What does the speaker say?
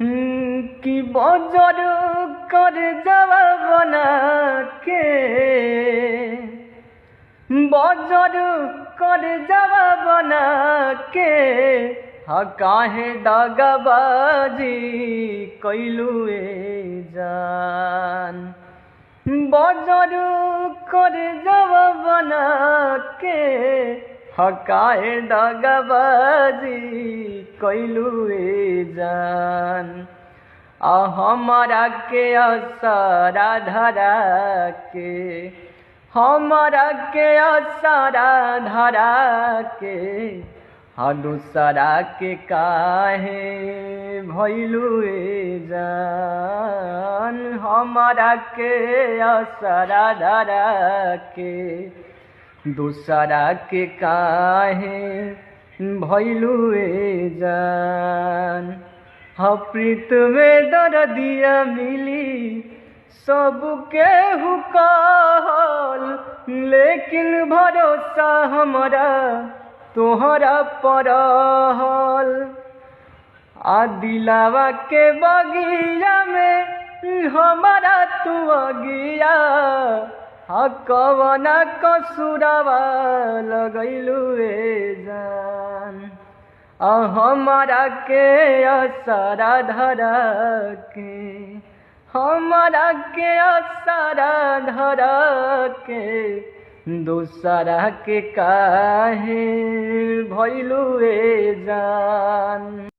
कि बजर कर जवाब ना के बजर कर जवाब ना के काहे दगाबाजी कैलुए जान बजर कर जवाब ना के काहे दगाबाजी कैलुए जान हमारा के असरा धरा के हमारा के असरा धरा के दूसरा के काहे भइलुए जान हमारा के असरा धरा के दूसरा के काहे भइलुए जान प्रीत में दर्दिया मिली सबके हुकाल लेकिन भरोसा हमारा तोहरा परहल दिलावा के बगिया में हमारा तू अगिया कवना कसुरवा लगैलुए जान हमारा के असरा धरा के हमारा के असरा धरा के दूसरा के काहे भइलुए जान।